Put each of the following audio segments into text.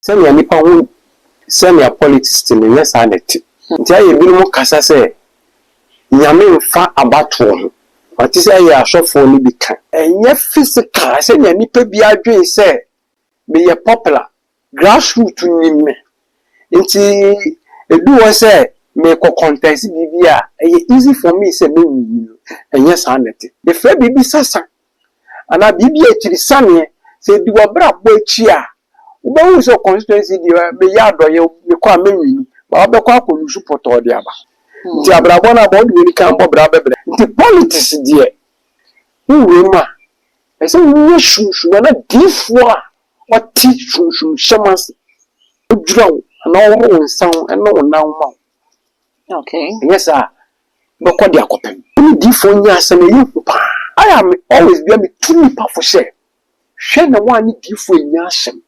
Send your nipa send your politics to me, yes, I net. Tell you, minimum cassa say, Yamin far about one. What is a shop for me become? And yet, physical, send your nipa be a dream, say, be a popular grassroots to me. Into a do say, make a contest, be easy for me, say, and yes, I net. The fair baby sassa, and I be to the sunny, say, do a brab boy cheer. Uba so constituency be yado ye me kwa menwi ba obekwa akolu support odi aba nti abrabo na bo de kan bo bra bebre nti politics die uwe ma ese wo shushu na difo a wati shushu shamas odwura na wo nsan eno na wo okay yes sir boko de akopem ni difo nya asem yi pa I am always be me too pa for share hwe na wa ni difo nya asem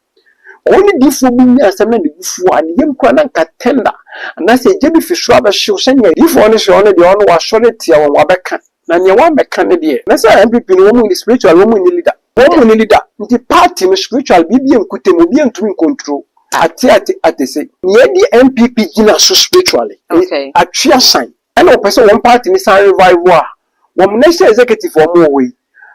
only different meaning as a man before and yam cranan catenda and I say Jimmy Fish rubber show send you if only she only the honor was solid or Wabeka and you want mechanic. That's why I'm people woman is spiritual woman leader. Woman leader, the party spiritual BBM could be in control. At the say, near the MPP dinner so spiritually. Okay. A cheer sign. And no person one party is a revival. One national executive for more way.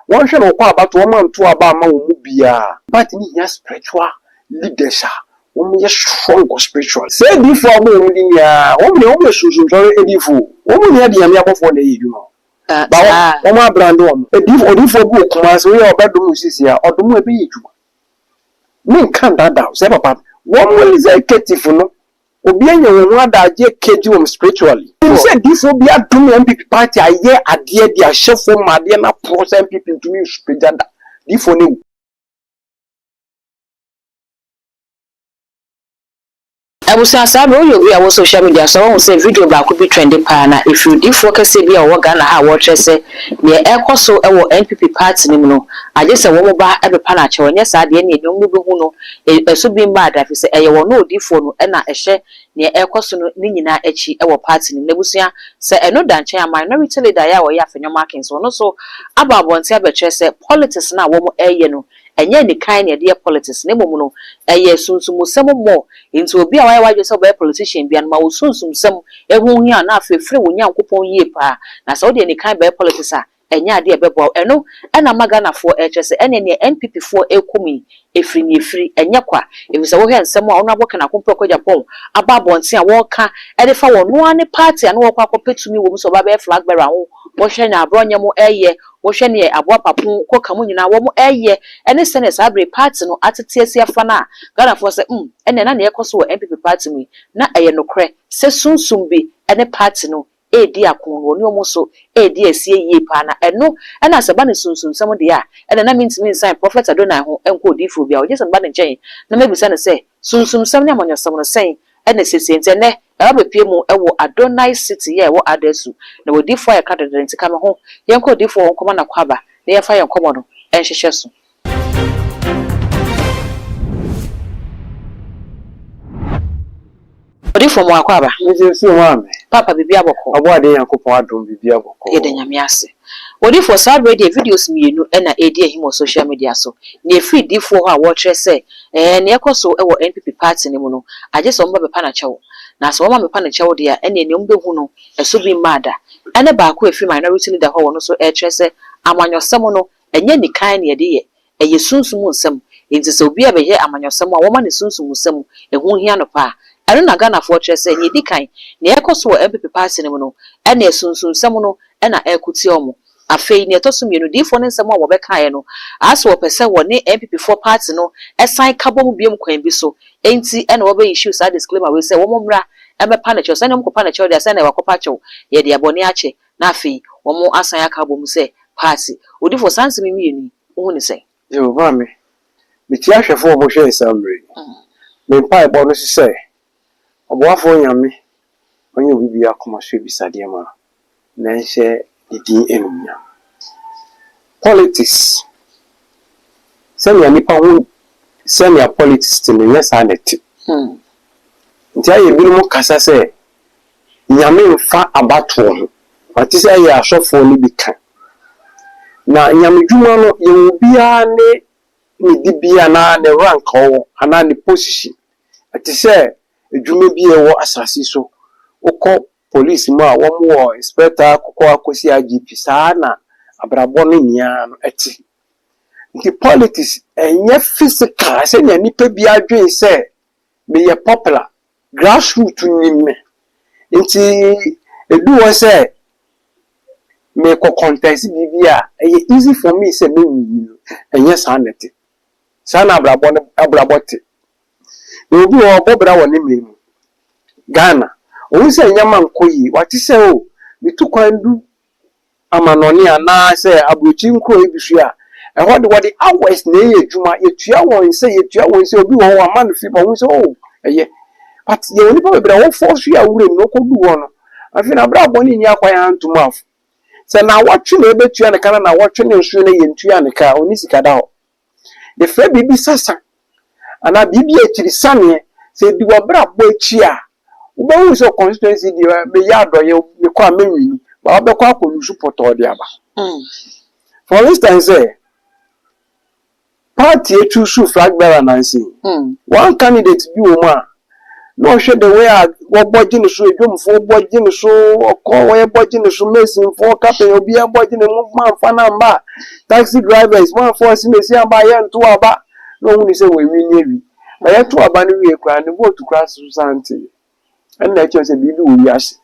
One shall know about 1 month to about Mubia. But me has spiritual. Leaders are strong spiritual. Say before we only should edifu. Woman had the amiable for the you know. But Oma Brandon, a diff or different book, as we are bedroom is here, or the movie you. Men can't that down, say papa. One will is a catiful. Obian you want that ye cage spiritually. You said this will be a to me MPP party. I hear a dear dear chef for Madiana pros MPP to me spaganda. Different. I was asking you on social media, so I will say video back could be trending pana. If you did focus be a work and I watch say, near echo so our NPP party, no. I just a woman by every panacho, and yes, I didn't know who know it should be mad if you say, I will know different and I share near echo so Nina Echi, our party in Nebusia, say, I know that chair minority leader, or ya for your markings, or no so about one saber say, politics now, woman, no. And yet the kind of dear politics, Nemono, a yes, soon some more into a be a why yourself a politician, be and my soon some a whom you are not free when you coupon ye pa. Now, so the kind of politics are, and ya dear bebo, and no, and a magana for HS, and any NPP for a kumi, a free, and yakwa. It was a way and someone not working a compro Japon, a babon, see a walker, and if I want one party and walk up to me with so baby flag around, washing a bronya mo air. Woshe ne aboa papu ko kamu nyina wo mo eye ene senes abre party no atete afa na Ghana for say ene na ekoso wo MPP party mu na eye nokre se sunsum bi ene party no edi akonwo ni omo so edi asie yie pa na eno ena se ba ne sunsum sam de a ene na mintimi sign prophet Adonai ho enko difo bi a oje se ba ne nchen na mebisa ne se sunsum sam ne amonyo sam no sen ene sese ntene ebe piemu ewo Adonai City ye ewo adesu na wodi fo ya kadede ntika me ho yenko di fo nkoma na kwaba na ye fa ye nkomo no enhwehwe so wodi fo mo akwaba nje si wa me papa bibi aboko abo ade yankopon adom bibi aboko ye de nyame ase wodi fo sad radio videos mienu na edi ehimo social media so na efi di fo ho a wo kire se na ekoso ewo NPP party ni mu no aje so mba be pa na chewo na so mama me pa na chewo de a ene ne mbehu no eso bi mada ene ba ko efi minority leader ho no so e kire se amanyosem no enye ni kan ne de ye eye sunsum nsem enti se obi abeye amanyosem a wo ma ne sunsum nsem ehu hia no pa eno na Ghana for kire se enye di kan na ekoso MPP party ni mu no ene sunsum nsem no ena ekuti omo afei ne to so mienu di fo ne nsem a wo be kan no aso wo pese wo ne MPP4 party no esan kabom biem kwan bi so enti ena wo be issue sa disclaimer we say wo momra ebe panacho say ne mo panacho de say na wa kopacho ye de abone ache na afei wo mo asan akabom say party odi fo sanse mi mienu wo ne say yo ba me ti ahwefo wo hwe ensamre me pa e bo no say oboafo nyame onye obibi akoma so ebisade ma na share the DNA. Politics. Send your nipa who send your politics to me, yes, I net. Ntia ye binom kasa se nyame mfa abato ho. Ati se ye asofo ni bi kan. Na nyame dwuma no ye obia ne di bia na the rank ho ana ne position. Ati se edwuma bi e wo asase so. Ukọ police mu a wo mo inspector akọ akosi IGP saa na abrabọ no nia no eti. Nti politics enye physical se nya nipa bi adwen se me ye popular grassroots ni nti edu wo say me ko contest bibia e easy for me say me wi enye sanete sana abrabote obi wo bobra wo ne memu Ghana o say nyama nkoyi wati say o bitu kwandu amanoni ana say abrochi nko ebisu a e hode wode hours na ye adwuma yetua won say obi wo wa man fi bo say o eye but ye oni pa bebra wo force ya wure no ko du wo no afi na bra boni ni akwa ya ntum af se na watwe na ebetua ne kana na watwe ne nsu na ye ntua ne ka oni sika da ho ye fe bibi sasa ana bibi ekiri sane se bi wo bra bo echi a wo ba wu so constituency di be ya doye me kwa menwi ba wo be kwa akolu support odi aba for instance party choose flag bearer nancy one candidate bi wo ma no show the way wo bodgin so edwomfo bodgin so okọ wo bodgin so mesin fo captain obi a bodgin movement fa na mba taxi drivers one for simesi amba ye nto aba no hu ni se we wi nyewi ba ye to aba no wi ekura ne vote kura so santi en na che se bi bi wo wiase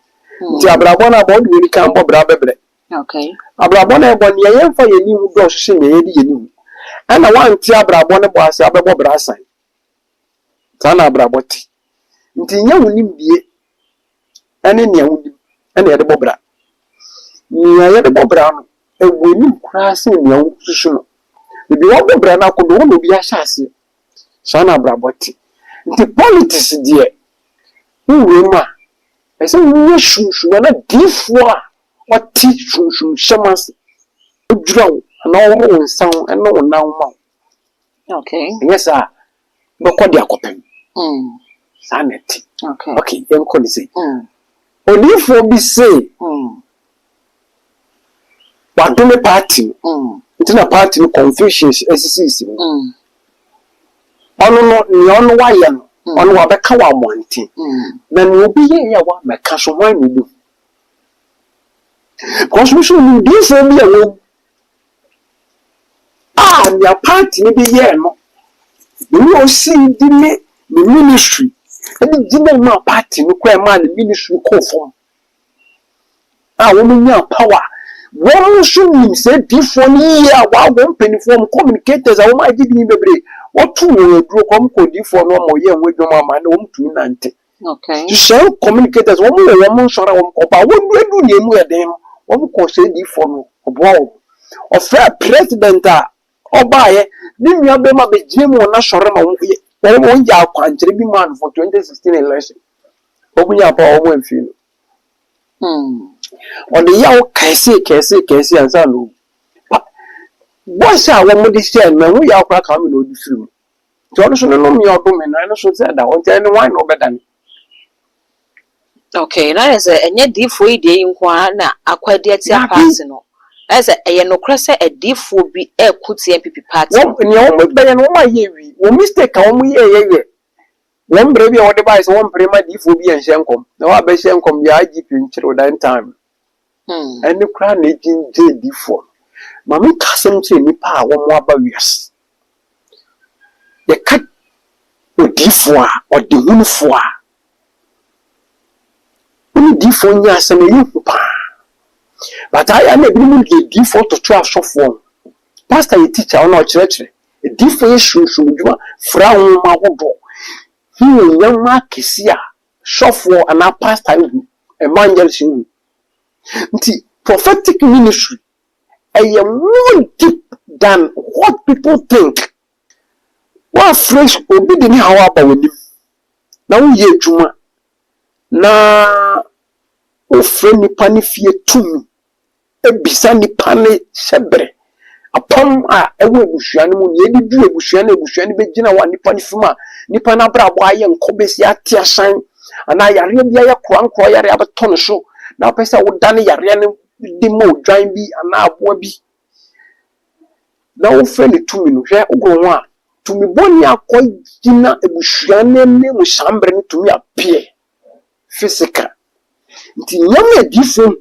nti abrabọ na bo de ni kan bo bra bebre okay abrabọ na ebo ne ye mfa ye ni hu do hye ne ye di ye ni hu ana wan ti abrabọ ne bo ase abebo bra san sana abrabọ ti nti nya wunim bie ene ne wunim ene ye de bobra ni ye de bobra no egwoni kura se ne wususu no bi wo bobra na kodo wo bi ahase sana abraboti nti politics die wuwe ma ese wo shushu na difo a wati shushu shamas odwurawo na wo nsan ene wo nan ma okay yes a boko de akopem sanity. Okay, then call it say. Only for be say. What do me party? It's not a party no Confucius SCC. No, ni on wire on wa be ka wa monti. Then we be here wa me ka so wan we do. Because we should do for me alone. Your party ni be here no. We will see the ministry. And the ma party no kwa man the ministry call for. Woman nya power. One should mean say before year wa one penny form communicators a woman give me bebre. What two we do come ko di for no more year we do mama na won tu nante. Okay. You shall communicators woman shora won ko ba won do ne mu eden won ko say di for no obo. Of president oba ye ni nua be ma be jemu na shora ma won won ya kwankyere bi man for 2016 election obunya pa o mo enfino on the yaw kese ansa no boss a wo mo di share na wo ya kwa ka me no di firim ti ono so no mi odum na no so say da won tell ni why no bedan okay na is enye difo ide nko na akwade ati party no as eye no krese edifo bi ekuti MPP party ni o mo be no ma ye wi wo mistake a wo ye one brave or device one prima difo bi en hyenkom na wa be hyenkom ya IGP nchiro that time and the crown agent difo mama kasem che nipa a wo mo aba wias ye kat odifo a odihunfo a uni difo nya asem yi pa but I am able to difo to try so form pastor a teacher on church a difo issue djuma fra wo ma hodo he young markesia sofo and a pastor evangelist nti prophetic ministry I am more deep than what people think. What fresh obi de ni hawa ba wani na wo ye djuma na o friend nipa ne fie tumi ebisa nipa ne sebre apam a ewo ebusua no mu ne edi du ebusua ne begina wa nipa ne fima nipa na bra bo aye nkobesi ate asan ana yare bia ye kwanko yare abeto no so na pesa wo dane yare ne di mo dwan bi ana aboa bi na wo friend tumi no hwe ogo ho a tumi boni akogina ebusua ne mu sambre ne tumi apie physical nti nyame difo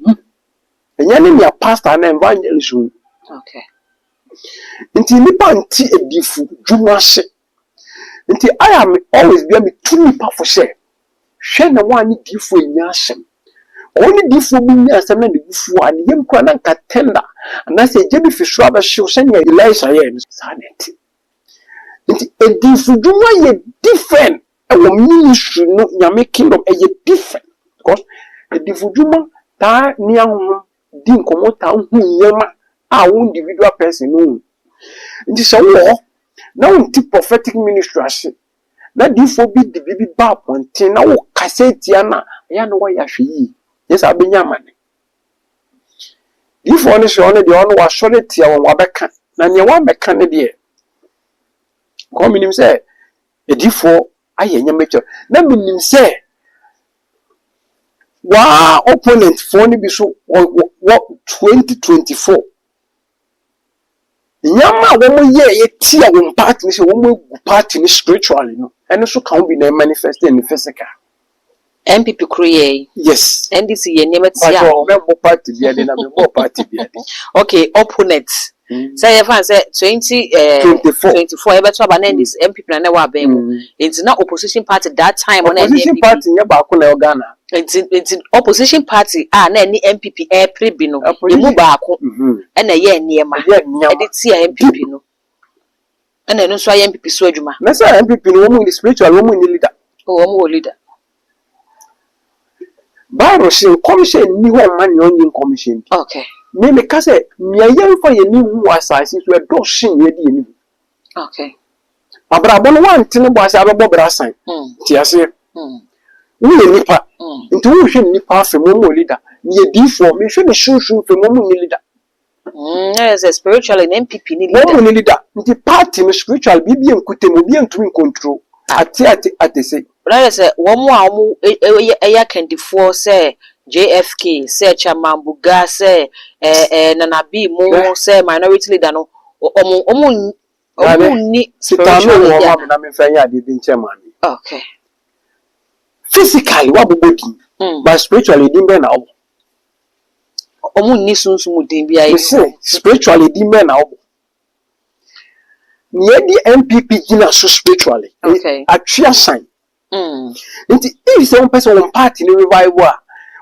enyane me pastor na evangelist okay nti nipa nti edifu dwuma hye nti I am always be me tumi pa for share hwe na wani difo nya asem oni difo bi nya asem na difo ani yem kwa na nka tender na se je bi fisu aba hye se nya Elisha ye sanet nti edifu dwuma ye different ewo ministry no nyame kingdom ye different because edifu dwuma ta ni ahun di nkomo ta hu yema a wo individual person no nti so wo na unti prophetic ministry ase na difo bi di bibi ba pontin na wo kaseti ana ya no wa ya hwe yes abenya mane difo ne so ne de ono wa sore tia won wa beka na ne wa beka ne de ko minim se edifo aye nyamecho na minim se wa opponent for ni bi so what 2024 nyama wo ye tia wo party ni se wo party ni spiritually no eno so kan bi na manifest in physical MPP create yes NDC ye nyama tia wo member party bi ade na member party bi ade okay opponent say you fan say 2024 ebe to aba na NDC MPP na wa ba mu enti na opposition party that time on opposition party nya ba ko na Ghana enti opposition party na ni MPP prebi no emu ba ko na ye niema e tia MPP no na eno so ya MPP so adwuma na say MPP no wo mu spiritual wo mu ni leader wo mu leader Baro sin commission ni ho man ni onyin commission okay me ka say me yemfa ye ni hu asase so e do shin ye di ni okay abrabo no wantene bo ase abebo brasan ti ase ni nipa nti wo hwe nipa afa mo leader ni ye difo me hwe ne shushu fe mo ni leader yes spiritual and MPP ni leader mo ni leader nti party no spiritual bibi enkute mo bi entumi control ate say brother say wo mo a wo eya candidate say JFK say Chairman Buga say Nana B mo say minority leader no omo ni spiritual wo na me fa ya de bi chairman okay physically wa body but spiritually din be na wo omo ni sunsun din bia yi spiritually din be na wo ni di MPP gina so spiritually okay atwa sign nti if some person on party ni revival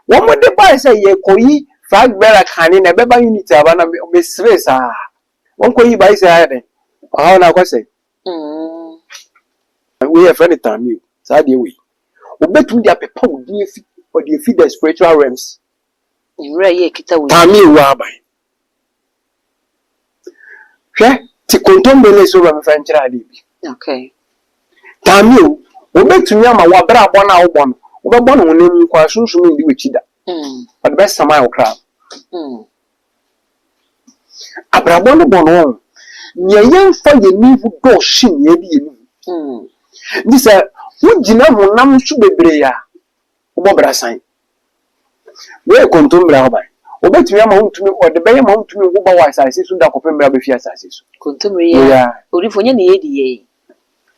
one more the boy say ye koyi flag bearer kan na beba unity aba na me stress one koyi by say den how na ko say we have any time you say dey we obetum dia pepa wodi efi or dey feed the spiritual realms nwura ye kita we time you abai hwe ti kontombe le so ba me fa nchira ade bi okay time you obetumi ama wa bra abọ na ụgbọ no obegbo no nem kwa sunsun ndi wechida but best sama o kra abrabo no bono nye yemfa ye nivu do shin ye bi enu ndi se wugina ho nam su bebre ya ụgbọ brasan we kontombra ba obetumi ama huntumi ode beye ma huntumi wo ba wa asase su da kopembra be fi asase su kontomre ya orifonye ne ye di ye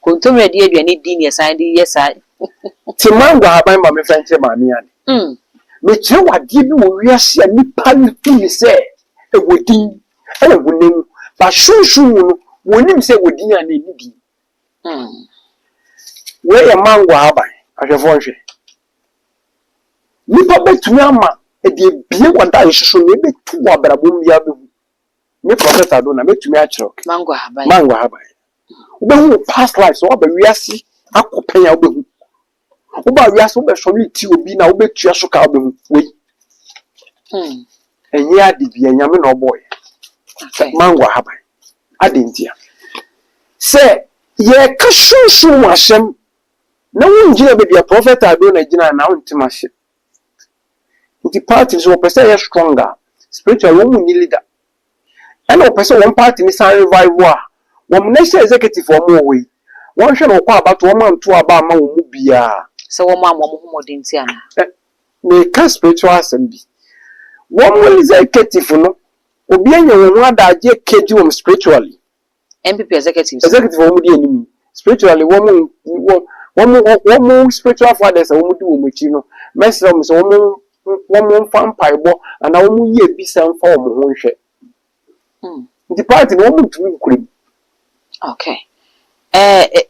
kontomre di aduane di ne san di yesa ti mango haban ba me fenche ma mi ani me che wade bi wo wiase ani pa ni se e wodin e wonem ba shunshun no wonim se wodin ani ni di we e mango haban ahwefo hwe nipa betumi ama e de bie wada nsusu ne betu abrabom bia be me professor do na betumi a kire mango haban obehu past life so oba wiase akopen ya obehu oba wiase obe so ni ti obi na obetua so ka obehu we enye adibia nyame na oboy mango haban adentia se ye ka shunshun wasem na wonjina be dia prophet ado na gina na wontima hye The party so person is stronger. Spiritual woman need leader. And a person one party is a revival. One nation executive for more way. One shall know about 1 month to about my mubia. So one man more dintiana. May cast spiritual assembly. One will executive no. Obianya one that je keju spiritually. MPP executives. Executive woman the enemy. Spiritually one spiritual fathers and woman do muchino. Mesram so one fan piebo and a woman ye be some form of one share. The party woman to me. Okay.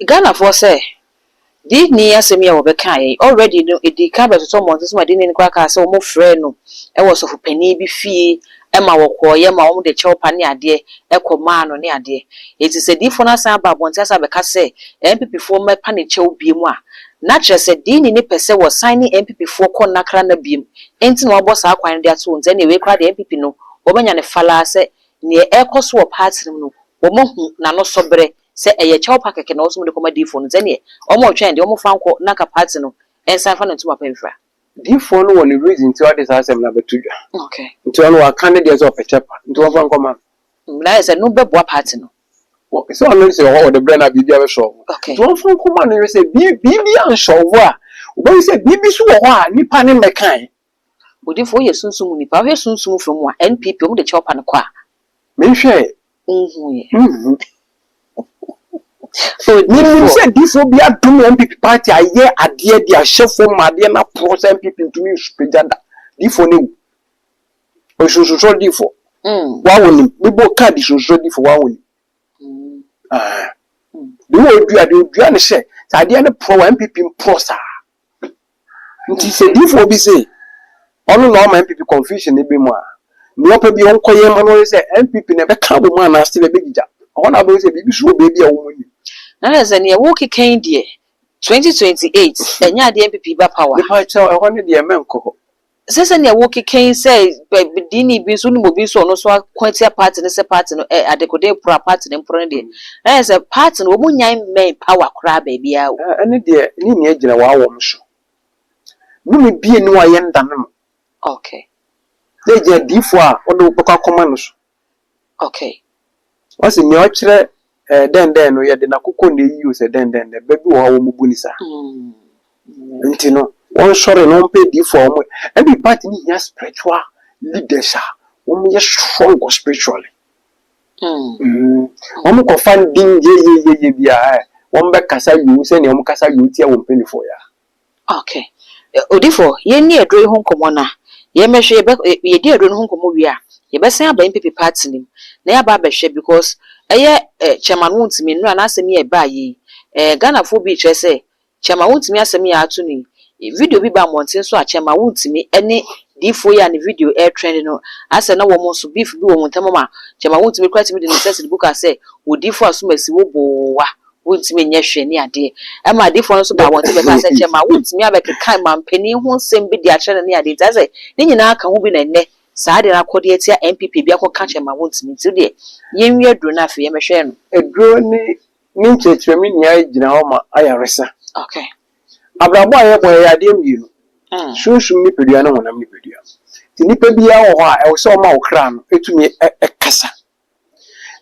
Ghana for say, did near Semia Obekai already know it decabe to someone this my didn't crack us so more friend. I was of a penny be fee, Emma or Yama on the chop and near dear, echo man or near dear. It is a different samba once as I say, MPP for my panicho be moi. Natural said Dean in a person was signing MPP for corner crana beam. Ain't no boss acquiring their tunes anyway, cried the MPP no. Woman and a falla said near echo swap parts no. Woman nano sobre. Say a chow packer can also make a comedy phone, any almost change, almost found Naka Patsino, and Sanfan to my paper. The phone one reason to this assembly number 2. Okay. To our candidates of a chapter, into a one command. That is a no bad Patino. So I'm not saying all the brand of the show. Okay. To one phone command, you say, be and show what? But you say, be so what? Nipan in the kind. Would you for your soon soon, if I soon soon from one NPP on the chop and a qua? Mention. So, you said this will be a 2 MPP party. I hear a dear, dear chef for Madiana Pros MPP to me, Spejada. Diffo new. We should show diffo. One we both can't show diffo one. The word you understand. I didn't pro MPP prosa. It is a diffo be say. All along MPP confusion, it be more. No, be on Koyam and say MPP never come with man, I still a big job. On about a baby, so baby a woman. Now, as a near walkie cane dear 2028, and ya the MPP by power. If I tell I wanted the Americo. Says a near walkie cane says, but Dini be soon will be so no so quite a part in a part at the Code pro part in Prendy. As a part in woman may power crab baby out. And dear, any age in a wow show. No, me be no I am done. Okay. They get D4 or the Boca commandos. Okay. What's in your chair? Then we had the Nakuko use a then the baby or Mubunisa. And you know, one short and one pay D4. Every party has spiritual leadership. One is strong spiritually. One can find ding ye. One back Casa you send your Casa you tear 1 penny for ya. Okay. Odifo, ye near Dre home commoner. Ye measure ye dear home commovia. Ye best say about MPP parts in him. Near Babashe because chairman won't me no and ask me a buy ye. Ghana for beach, I say. Chairman won't me ask me out to me. Video be by mountain so a chairman won't me any D4 and video air trending. As no one wants to beef do on Tamama. Chairman won't me quite with the necessity book I say. Would D4 assume a siwo won't me yes near day. Am I different about what I said, chairman won't me have a kind man penny won't send be the actual near day. Does it? Then you now can be a net. Sade na kodietia MPP bia ko catch ma wont me ti de yenwie dro na afi ye mehwe no edro ni chechemi ni ai gina ho ma ayaresa. Okay. Abrabo aye boy ya de mienu sunsun ni pedua na wonam ni pedua ti nipa bia wo ho a e so ma wo kra no etumi ekasa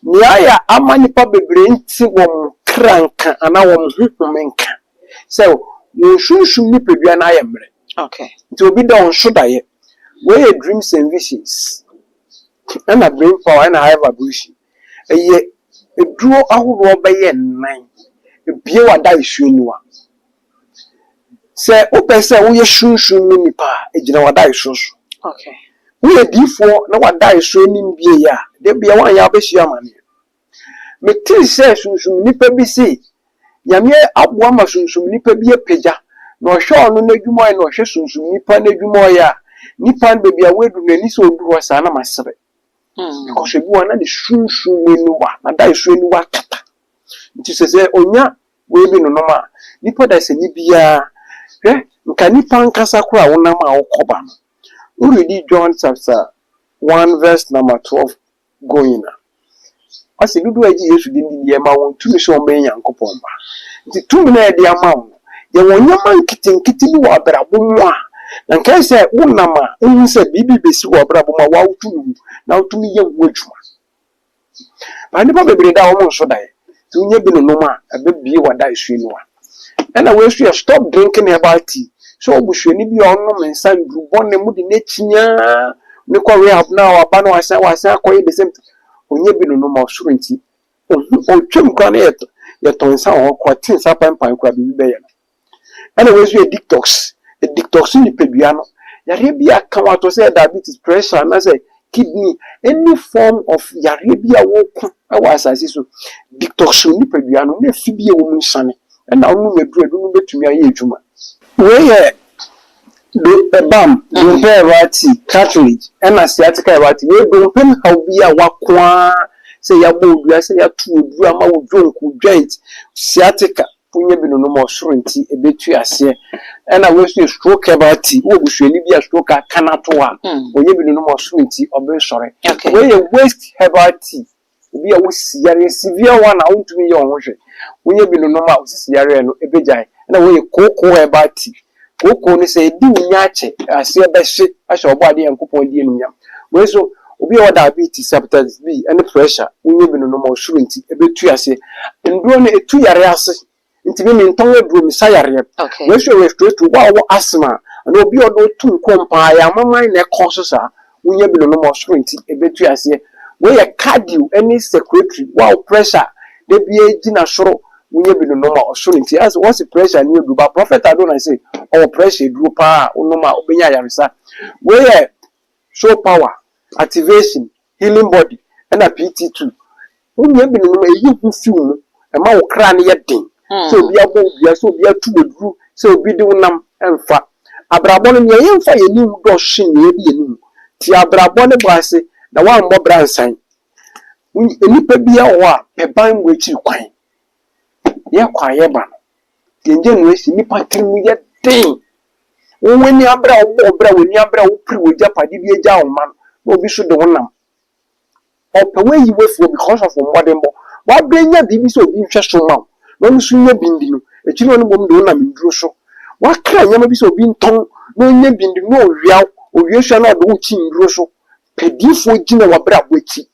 ni aya ama nipa bebre nti wo kranka ana wo humenka so wo sunsun ni pedua na ayemre. Okay. It will be done should I where your dreams and visions and a brain power and I have a bush. A year a draw out by a 9 a beer or die soon one. Say, open say, we are soon mini pa, a general die so. Okay. We are before no one die soon in beer, there be a 1 year money. Metil says, soon nipper be see. Yamia up 1 machine soon nipper be a pager, nor show no negumoy nor soon nipper negumoya. Nipan baby away do any so do was an amassere. Because you go on the soon menu, and I soon work. It is a onya, waving no ma. Nipa that's a nibia. Can Nipan Casacra on Nama or Coban? Already John chapter 1 verse number 12 going. I said, do I use the amount to show me and Copomba. The 2 minute the amount. You want your man kitty you are better. na nka sɛ wonama wohu sɛ bibi besi wɔ brabo ma wawtu no na wotumi yɛ wo adwuma ba nipa bebre da wo nso dae ti unye bi no noma abebie wada esu no a na we su stop drinking herbal tea so obuhwani bi onno mensa ndru bonne mu de nechinya ne kwa rehab na wa ba no wasan akoye the same onye bi no noma osuro nti otwem kwa na yeto nsa ho kwa tin sa pampan kwa bibi be ye na we su detox ni pedua no yare bi aka wato say diabetes pressure na say kidney any form of yare bi a wo ko awa asase so detox ni pedua no na fi bi e wo mu nsane na onu meduru no betumi aye adwuma we ye do bam do perati cartilage and asiatica perati we do pen how bi a wakwa say ya bodua say ya tu odua ma wo dwonku joint sciatica punye bi no no mo soro nti ebetu ase na we so stroke perati wo buhwani bi a stroke kanato a onye bi no mo soro nti obe sore we ye waste perati obi a wo siare severe one a wontumi ye onhwe onye bi no no ma osisiare no ebejai na we koko perati koko ni say di unya ache ase ebehye ahye obo ade yankopon die nunyam we so obi a diabetes hepatitis B and pressure onye bi no no ma soro nti ebetu ase nduro no etu yare ase nti bi nton aduro mi sayare we so we straight to wa asthma na obi odo tu nkompa ya maman na ekoso sa onye bi no no ma soro nti ebetu ase we ye cardio any secretary wow pressure de bi ejina soro onye bi no ma osoro nti as what's the pressure ni odu ba prophet adona say our pressure duro pa onoma obenya yaresa we ye show power activation healing body and a PT2 onye bi no ma eyi hu fiu e ma wo kra ne ye den so obi abo obi so obi atu oduru so obi de wonam emfa abrabo no ye emfa ye ni do hye ne bi ye ni ti abrabo ne bo ase na wa mbɔ bransan enipa bi a wo a peban mu echi kwan ye kwa ye ba genje no esi nipa trimu ye den wo wani abra wo bra wani abra wo pri wo japade bi eja wo man no obi so de wonam opewe yi wefuo because of mbodembo wa brenya bibi so obi nhwe so ma no nso nya bindi no echi no bom de wonam nduro so wa kra nyama bi so obi nton no nya bindi no owie hwa na do wo chi nduro so pedifo gina wabra bwachi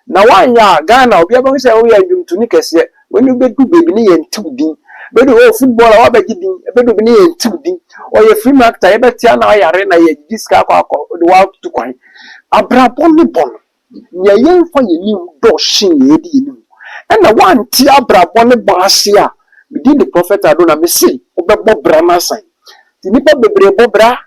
na wanya Ghana obi aba say wo ya ndwumtu ni kese woni bedu bebi ni ye ntudin bedu o footballer wa bagidin bedu bi ni ye ntudin o ye film actor ye betia na yare na ye diska akọ de wa tu kwan abrabon ni bon nya ye mfa ye ni do shin ye di ni na wanti abrabon ni bon ase a bi the prophet adona me say obebo bra na san ti nipa bebre bobra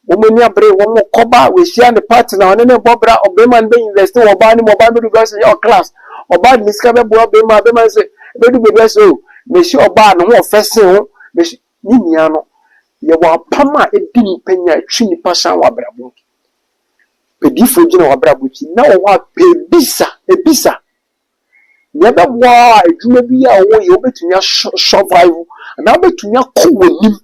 womani abre womo koba we share the party na one ne bobra obema be invest wo ba ni mo ba do glass your class oba ni ska be bo obema be man say be do be so me shi oba no ho fese ho me shi ni nia no ye wa pama edini panya twi ni pasan wa brabo pedifo gina wa brabo chi na wo wa pebisa ebisa ye be bo adwuma bi a wo ye obetunya survive na obetunya ko wanim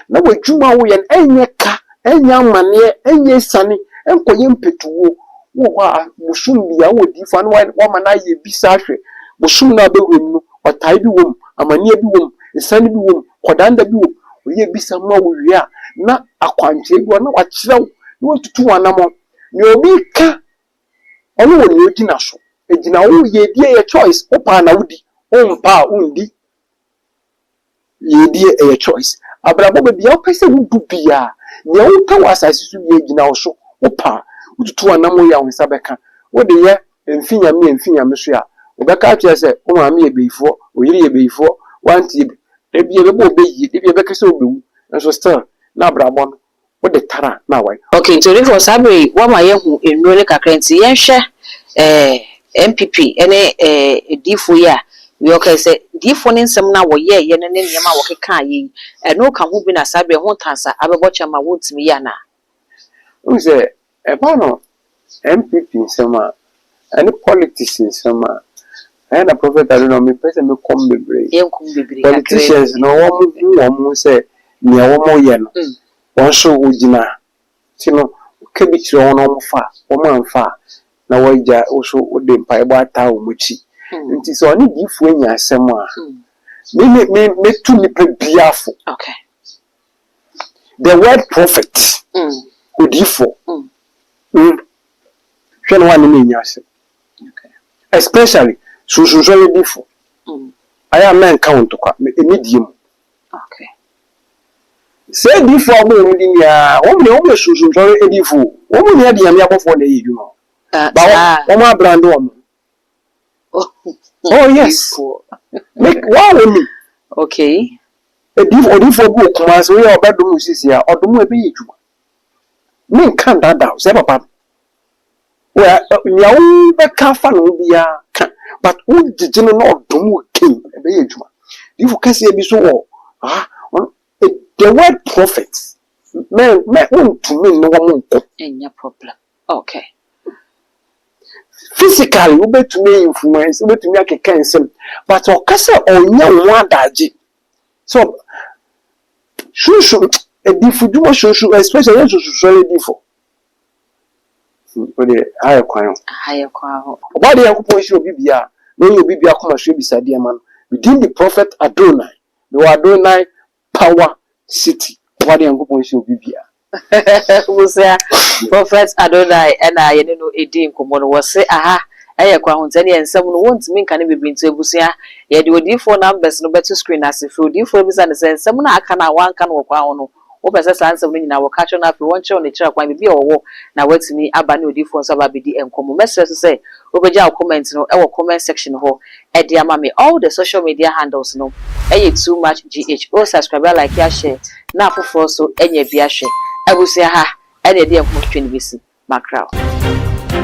na wadwuma wo ye enye ka enya mane enye sane enkoye mpetuwo wo ha musum bia wo difa no wa mana ye bisa hwe musum na bewem no otai bi wom amane bi wom sane bi wom kodanda bi wom oye bisa ma wo wi na akwanche bi na wa kirew na wo tutu wanamo ne obi ka ono wo ne ogina so egina wo ye die ye choice opa na wudi ompa undi ye die ye choice abrabo bia opese wudu bia ye wuta wasase su ye gina wo so opa ututu anamo ya wonsa beka wo de ye emfinya me so ya obeka kye se o ma me ebeifo oyiri ebeifo wanti ebie bebo obeyi ebie beka se obewu enso still na abrabo no wo de tara na wai okay to for sabre wa ma ye hu enro ne kakrenti ye hwe MPP ene difo ya we okay say difo ne nsem na wo ye ne nyema wo keka ye no ka ho bi na sabe ho tansa abebo chama wontimi ya na uze eba no MPP nsema any politics nsema na prophet adona me pese me kom bebre politicians no wo say ne wo ye no won so ugina tino kebi kire won no fa wo manfa na waja oso ode mpa ebo ata wo muchi nti so oni difu enya asem a me tu ni pe biafo okay the word prophet odifo hwe no one me nyase especially so odifo I am men count kwa medium okay say difo abo mu di ya wo me so edifo wo mu ne de ya me abofo na yedwuma ba wo ma brand wo oh yes make wow me okay odifo bu okuma so we obedum sisi ya odum e be yedwuma me kan dada say papa we nyawo be ka fa no bia kan but who did you know odum king e be yedwuma difo kase bi so wo the word prophet me to me no one any problem okay physically we bet to me influence we bet to me akeka nsem but okasa onya wo adaje so shushu edifu duma shushu especially shushu edifu we dey higher kwan ho oba dey yakopon shi obibia no ye obibia koma hwe bisade man within the prophet Adonai the Adonai power city oba dey yakopon shi obibia Musa prophet Adonai na ye no edi nkomo no wose aha eye kwa hontani ensem no wontimi nka ne bibintu ebusia ye de odifo numbers no beto screen asifo odifo ebisa ne ensem na aka na wanka no kwa ho no wo pese sansem no nyina wo catch na afi wonche on kira kwa bibi owo na watimi aba ne odifo nso ba bedi enkomo message say obeja comment no e wo comment section ho e de ama me all the social media handles no eye too much gh o subscribe like ya share na afoforo so enye bia hwe abusia ha ene de enkomo twin bisi makra